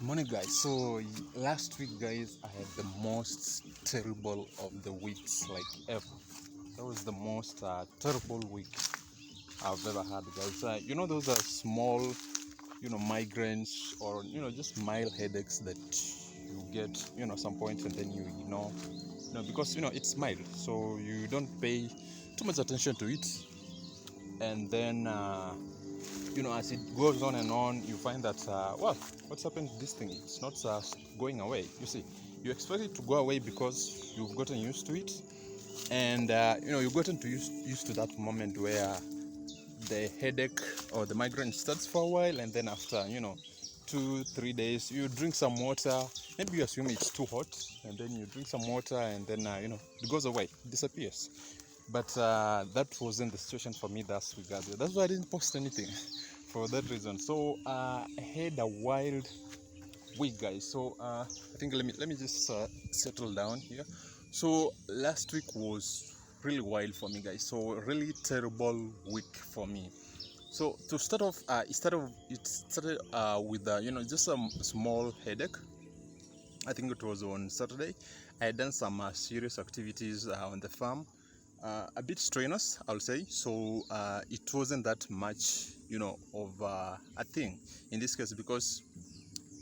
Morning, guys. So last week, guys, I had the most terrible of the weeks like ever. That was the most terrible week I've ever had, guys. Those are small, migraines or just mild headaches that you get, some point and then you ignore, because it's mild, so you don't pay too much attention to it, and then. As it goes on and on, you find that, what's happened to this thing? It's not going away. You see, you expect it to go away because you've gotten used to it, and you've gotten used to that moment where the headache or the migraine starts for a while, and then after 2-3 days, you drink some water. Maybe you assume it's too hot, and then you drink some water, and then it goes away, it disappears. But that wasn't the situation for me this week. That's why I didn't post anything for that reason. So I had a wild week, guys. So I think let me just settle down here. So last week was really wild for me, guys. So really terrible week for me. So to start off, it started with just a small headache. I think it was on Saturday. I had done some serious activities on the farm. A bit strenuous, I'll say. So it wasn't that much, of a thing in this case, because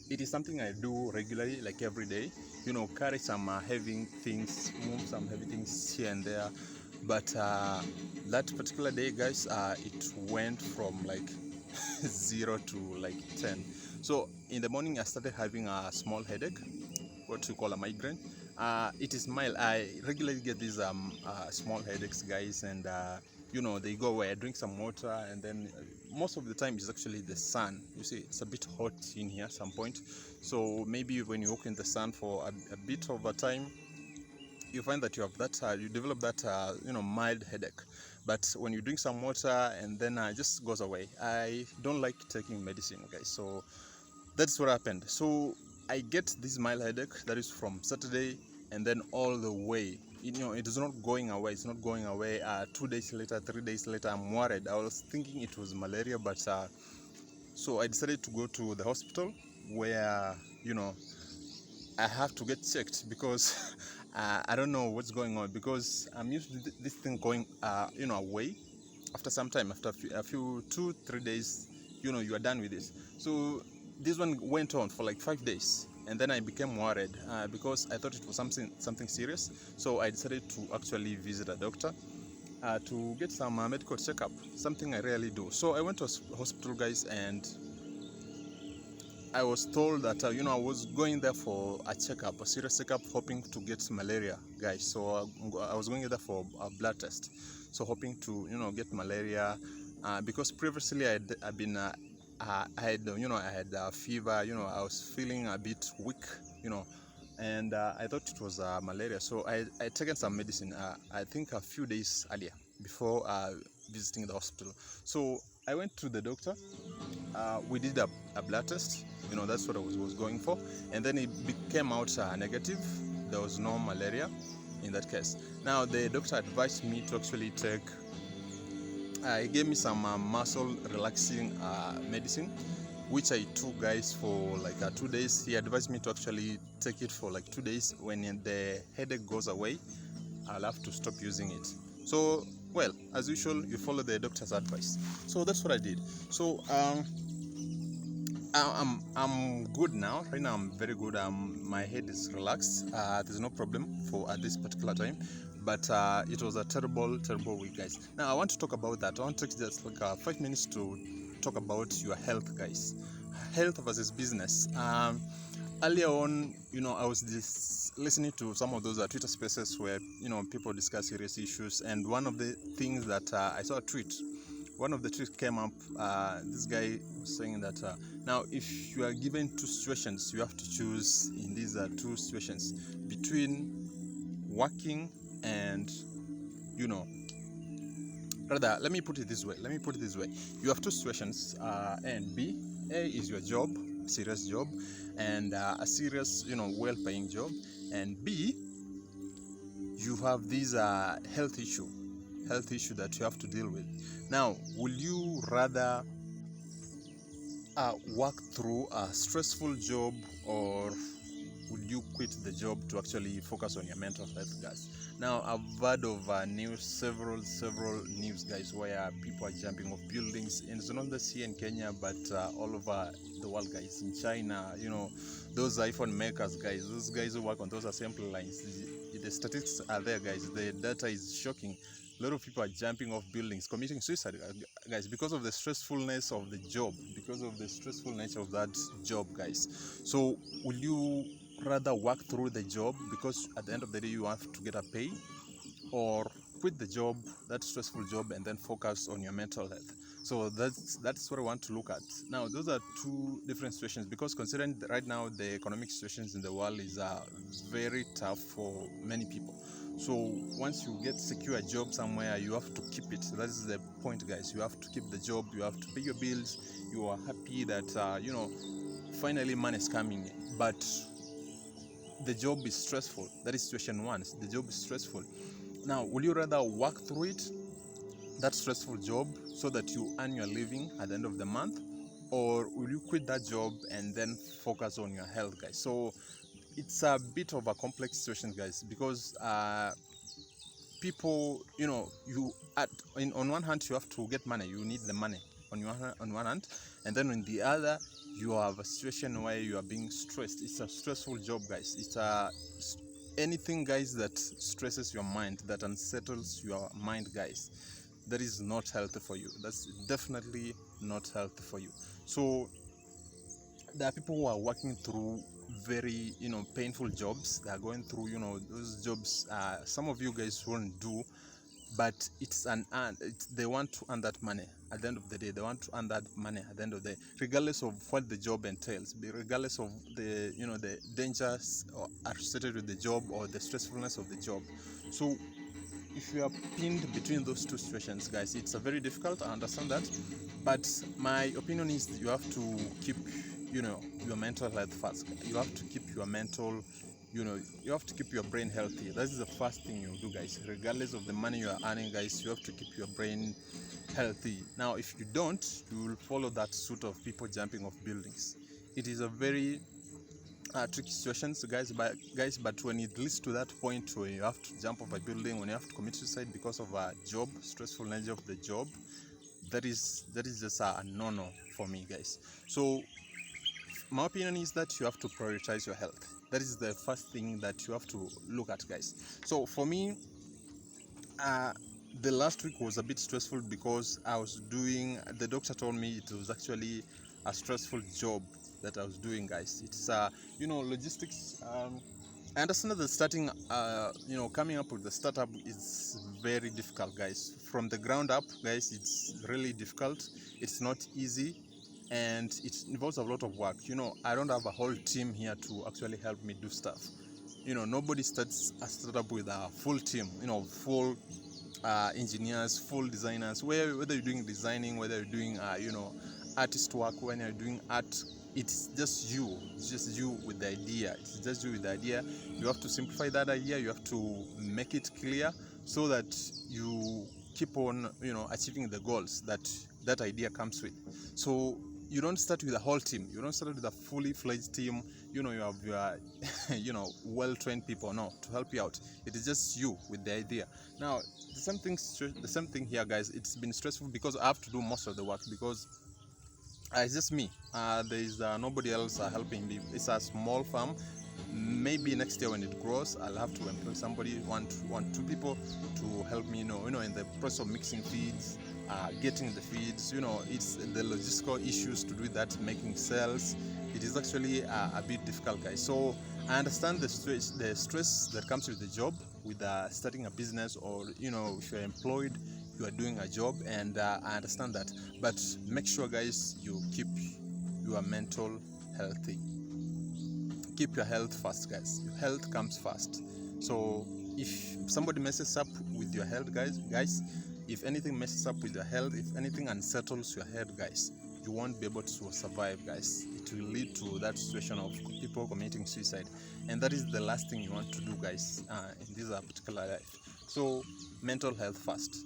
it is something I do regularly, like every day. Carry some heavy things, move some heavy things here and there. But that particular day, guys, it went from like 0 to like 10. So in the morning, I started having a small headache, what you call a migraine. It is mild. I regularly get these small headaches, guys, and they go away. I drink some water, and then most of the time it's actually the sun. You see, it's a bit hot in here at some point, so maybe when you walk in the sun for a bit of a time, you find that you have that you develop that mild headache. But when you drink some water, and then it just goes away. I don't like taking medicine, guys, so that's what happened. So I get this mild headache that is from Saturday, and then all the way, it is not going away. It's not going away. 2 days later, 3 days later, I'm worried. I was thinking it was malaria, but so I decided to go to the hospital, where I have to get checked, because I don't know what's going on, because I'm used to this thing going away after some time, after a few 2-3 days, you are done with this. So this one went on for like 5 days, and then I became worried, because I thought it was something serious. So I decided to actually visit a doctor to get some medical checkup, something I rarely do. So I went to hospital, guys, and I was told that I was going there for a checkup, a serious checkup, hoping to get malaria, guys. So I was going there for a blood test, so hoping to get malaria, because previously I had a fever. I was feeling a bit weak, and I thought it was malaria. So I taken some medicine, I think a few days earlier, before visiting the hospital. So I went to the doctor. We did a blood test. That's what I was going for, and then it came out negative. There was no malaria in that case. Now the doctor advised me to actually take. He gave me some muscle relaxing medicine, which I took, guys, for like 2 days. He advised me to actually take it for like 2 days. When the headache goes away, I'll have to stop using it. So, well, as usual, you follow the doctor's advice. So that's what I did. So I'm good now. Right now I'm very good. My head is relaxed. There's no problem for at this particular time. But it was a terrible week, guys. Now I want to talk about that. I want to take just like 5 minutes to talk about your health, guys. Health versus business. Earlier on, I was listening to some of those Twitter spaces where people discuss serious issues, and one of the things that I saw a tweet. One of the tweets came up. This guy was saying that now, if you are given two situations, you have to choose in these two situations between working and rather, let me put it this way. You have two situations, A and B. A is your job, serious job, and a serious, well-paying job. And B, you have this health issue that you have to deal with. Now, will you rather work through a stressful job or would you quit the job to actually focus on your mental health, guys? Now, I've heard of several news, guys, where people are jumping off buildings, and it's not just here in Kenya, but all over the world, guys. In China, those iPhone makers, guys, those guys who work on those assembly lines, the statistics are there, guys. The data is shocking. A lot of people are jumping off buildings, committing suicide, guys, because of the stressfulness of the job, because of the stressful nature of that job, guys. So, will you rather work through the job because at the end of the day you have to get a pay, or quit the job, that stressful job, and then focus on your mental health? So that's what I want to look at. Now, those are two different situations, because considering right now the economic situations in the world is very tough for many people. So once you get secure a job somewhere, you have to keep it. That is the point, guys. You have to keep the job, you have to pay your bills, you are happy that finally money is coming, but the job is stressful. That is situation one. The job is stressful. Now, will you rather work through it, that stressful job, so that you earn your living at the end of the month, or will you quit that job and then focus on your health, guys? So it's a bit of a complex situation, guys, because people, on one hand you have to get money, you need the money on one hand, and then on the other you have a situation where you are being stressed. It's a stressful job, guys. It's anything, guys, that stresses your mind, that unsettles your mind, guys, that is not healthy for you. That's definitely not healthy for you. So there are people who are working through very painful jobs. They are going through those jobs some of you guys won't do, but it's they want to earn that money at the end of the day. They want to earn that money at the end of the day, regardless of what the job entails, regardless of the the dangers associated with the job or the stressfulness of the job. So if you are pinned between those two situations, guys, it's a very difficult. I understand that, but my opinion is you have to keep your mental health first. You have to keep your mental, you have to keep your brain healthy. That is the first thing you do, guys. Regardless of the money you are earning, guys, you have to keep your brain healthy. Now, if you don't, you will follow that suit of people jumping off buildings. It is a very tricky situations, guys, but when it leads to that point where you have to jump off a building, when you have to commit suicide because of a job, stressful nature of the job, that is just a no for me, guys. So my opinion is that you have to prioritize your health. That is the first thing that you have to look at, guys. So for me, the last week was a bit stressful because the doctor told me it was actually a stressful job that I was doing, guys. It's logistics. I understand that coming up with the startup is very difficult, guys. From the ground up, guys, it's really difficult. It's not easy, and it involves a lot of work. I don't have a whole team here to actually help me do stuff. Nobody starts a startup with a full team, full engineers, full designers. Whether you're doing designing, whether you're doing artist work, when you're doing art, it's just you. It's just you with the idea. It's just you with the idea. You have to simplify that idea. You have to make it clear so that you keep on, achieving the goals that idea comes with. So you don't start with a whole team. You don't start with a fully fledged team. You have your, well-trained people to help you out. It is just you with the idea. Now, the same thing here, guys. It's been stressful because I have to do most of the work because it's just me. There is nobody else helping me. It's a small farm. Maybe next year when it grows, I'll have to employ somebody, two people to help me, in the process of mixing feeds, getting the feeds. It's the logistical issues to do that, making cells. It is actually a bit difficult, guys. So I understand the stress that comes with the job, with starting a business, or if you're employed, you are doing a job, and I understand that. But make sure, guys, you keep your mental healthy. Keep your health first, guys. Your health comes first. So if somebody messes up with your health, guys, if anything messes up with your health, if anything unsettles your head, guys, you won't be able to survive, guys. It will lead to that situation of people committing suicide, and that is the last thing you want to do, guys, in this particular life. So mental health first.